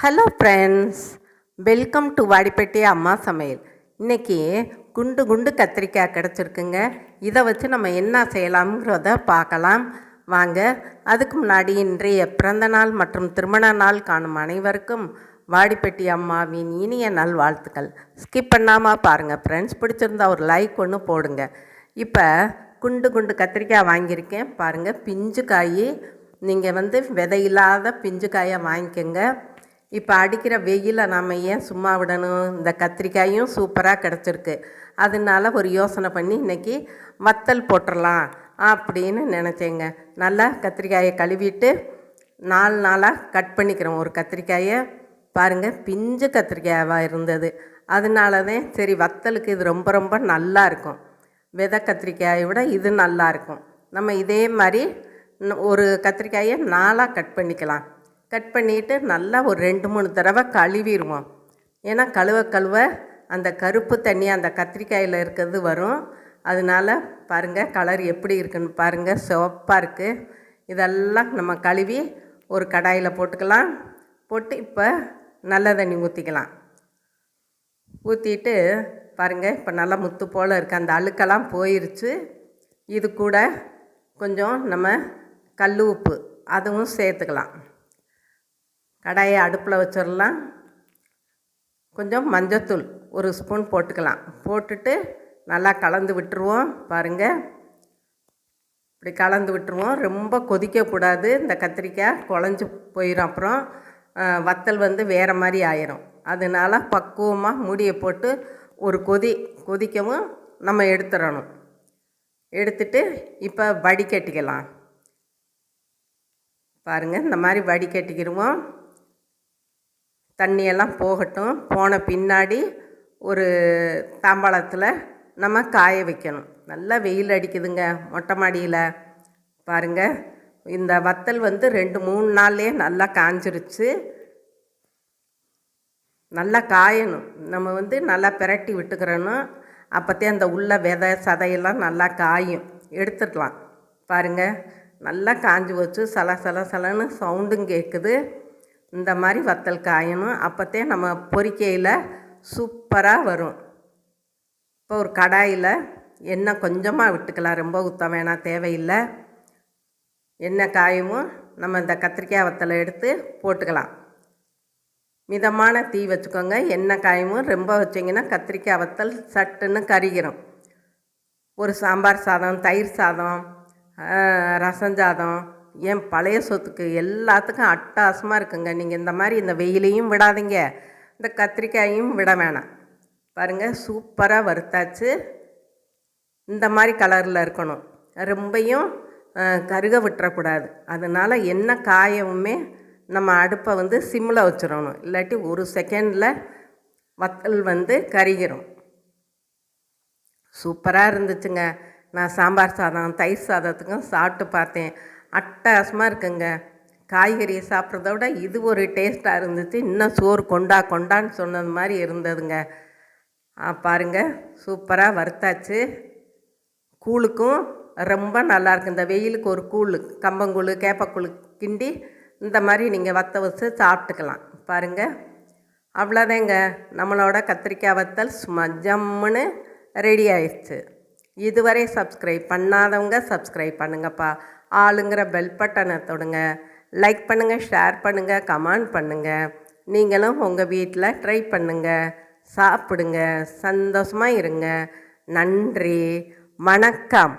Hello friends, welcome to Vadipatti அம்மா சமையல். இன்றைக்கி குண்டு குண்டு கத்திரிக்காய் கிடச்சிருக்குங்க. இதை வச்சு நம்ம என்ன செய்யலாம்ங்கிறத பார்க்கலாம் வாங்க. அதுக்கு முன்னாடி இன்றைய பிறந்தநாள் மற்றும் திருமண நாள் காணும் அனைவருக்கும் வாடிப்பட்டி அம்மாவின் இனிய நல்வாழ்த்துக்கள். ஸ்கிப் பண்ணாமல் பாருங்கள் ஃப்ரெண்ட்ஸ். பிடிச்சிருந்தா ஒரு லைக் ஒன்று போடுங்க. இப்போ குண்டு குண்டு கத்திரிக்காய் வாங்கியிருக்கேன் பாருங்கள். பிஞ்சு காய், நீங்கள் விதையில்லாத பிஞ்சு காயை வாங்கிக்கோங்க. இப்போ அடிக்கிற வெயிலை நம்ம ஏன் சும்மா விடணும்? இந்த கத்திரிக்காயும் சூப்பராக கிடச்சிருக்கு. அதனால ஒரு யோசனை பண்ணி இன்றைக்கி வத்தல் போட்டுடலாம் அப்படின்னு நினச்சேங்க. நல்லா கத்திரிக்காயை கழுவிட்டு 4 நாளாக கட் பண்ணிக்கிறோம். ஒரு கத்திரிக்காயை பாருங்கள், பிஞ்சு கத்திரிக்காயாக இருந்தது. அதனால தான் சரி, வத்தலுக்கு இது ரொம்ப ரொம்ப நல்லா இருக்கும். விதை கத்திரிக்காயை விட இது நல்லாயிருக்கும். நம்ம இதே மாதிரி ஒரு கத்திரிக்காயை 4ஆக கட் பண்ணிக்கலாம். கட் பண்ணிவிட்டு நல்லா ஒரு 2-3 தடவை கழுவிடுவோம். ஏன்னா கழுவ அந்த கருப்பு தண்ணி அந்த கத்திரிக்காயில் இருக்கிறது வரும். அதனால் பாருங்கள், கலர் எப்படி இருக்குன்னு பாருங்கள், சிவப்பாக இருக்குது. இதெல்லாம் நம்ம கழுவி ஒரு கடாயில் போட்டுக்கலாம். போட்டு இப்போ நல்ல தண்ணி ஊற்றிக்கலாம். ஊற்றிட்டு பாருங்கள், இப்போ நல்லா முத்து போல் இருக்குது. அந்த அழுக்கெல்லாம் போயிடுச்சு. இது கூட கொஞ்சம் நம்ம கல் உப்பு அதுவும் சேர்த்துக்கலாம். கடாயை அடுப்பில் வச்சிடலாம். கொஞ்சம் மஞ்சத்தூள் 1 ஸ்பூன் போட்டுக்கலாம். போட்டுட்டு நல்லா கலந்து விட்டுருவோம். பாருங்கள், இப்படி கலந்து விட்டுருவோம். ரொம்ப கொதிக்கக்கூடாது. இந்த கத்திரிக்காய் குழஞ்சி போயிடும். அப்புறம் வத்தல் வேறு மாதிரி ஆயிரும். அதனால் பக்குவமாக மூடியை போட்டு ஒரு கொதிக்கவும் நம்ம எடுத்துடணும். எடுத்துட்டு இப்போ வடிகட்டிக்கலாம். பாருங்கள், இந்த மாதிரி வடிகட்டிக்கிடுவோம். தண்ணியெல்லாம் போகட்டும். போன பின்னாடி ஒரு தாம்பாளத்தில் நம்ம காய வைக்கணும். நல்லா வெயில் அடிக்குதுங்க மொட்டை மாடியில். பாருங்கள், இந்த வத்தல் 2-3 நாள்லேயே நல்லா காஞ்சிருச்சு. நல்லா காயணும். நம்ம நல்லா பிரட்டி விட்டுக்கிறணும். அப்போத்தே அந்த உள்ள விதை சதையெல்லாம் நல்லா காயும். எடுத்துடலாம். பாருங்கள், நல்லா காஞ்சி வச்சு சலன்னு சவுண்டும் கேட்குது. இந்த மாதிரி வத்தல் காயணும். அப்போத்தே நம்ம பொரிக்கையில் சூப்பராக வரும். இப்போ ஒரு கடாயில் எண்ணெய் கொஞ்சமாக விட்டுக்கலாம். ரொம்ப ஊற்ற வேணாம், தேவையில்லை. எண்ணெய் காயவும் நம்ம இந்த கத்திரிக்காய் வத்தலை எடுத்து போட்டுக்கலாம். மிதமான தீ வச்சுக்கோங்க. எண்ணெய் காயவும் ரொம்ப வச்சிங்கன்னா கத்திரிக்காய் வத்தல் சட்டுன்னு கருகிரும். ஒரு சாம்பார் சாதம், தயிர் சாதம், ரசஞ்சாதம், ஏன் பழைய சொத்துக்கு எல்லாத்துக்கும் அட்டகாசமாக இருக்குங்க. நீங்கள் இந்த மாதிரி இந்த வெயிலையும் விடாதீங்க, இந்த கத்திரிக்காயும் விட வேணாம். பாருங்கள், சூப்பராக வறுத்தாச்சு. இந்த மாதிரி கலரில் இருக்கணும். ரொம்பையும் கருக விட்டுறக்கூடாது. அதனால் எண்ணெய் காயவுமே நம்ம அடுப்பை சிம்மில் வச்சிடணும். இல்லாட்டி 1 செகண்டில் வத்தல் கருகிரும். சூப்பராக இருந்துச்சுங்க. நான் சாம்பார் சாதம், தயிர் சாதத்துக்கும் சாப்பிட்டு பார்த்தேன். அட்டகாசமாக இருக்குங்க. காய்கறியை சாப்பிட்றத விட இது ஒரு டேஸ்ட்டாக இருந்துச்சு. இன்னும் சோறு கொண்டான்னு சொன்னது மாதிரி இருந்ததுங்க. பாருங்கள், சூப்பராக வறுத்தாச்சு. கூழுக்கும் ரொம்ப நல்லாயிருக்கு. இந்த வெயிலுக்கு ஒரு கூழ், கம்பங்கூழ், கேப்பக்கூழ் கிண்டி இந்த மாதிரி நீங்கள் வத்த வச்சு சாப்பிட்டுக்கலாம். பாருங்கள், அவ்வளோதாங்க. நம்மளோட கத்திரிக்காய் வத்தல் சும்மா ஜம்முன்னு ரெடி ஆயிடுச்சு. இதுவரை சப்ஸ்கிரைப் பண்ணாதவங்க சப்ஸ்கிரைப் பண்ணுங்கப்பா. ஆளுங்கிற பெல் பட்டனை தொடுங்க. லைக் பண்ணுங்கள், ஷேர் பண்ணுங்கள், கமெண்ட் பண்ணுங்கள். நீங்களும் உங்கள் வீட்டில் ட்ரை பண்ணுங்கள், சாப்பிடுங்க, சந்தோஷமாக இருங்க. நன்றி, வணக்கம்.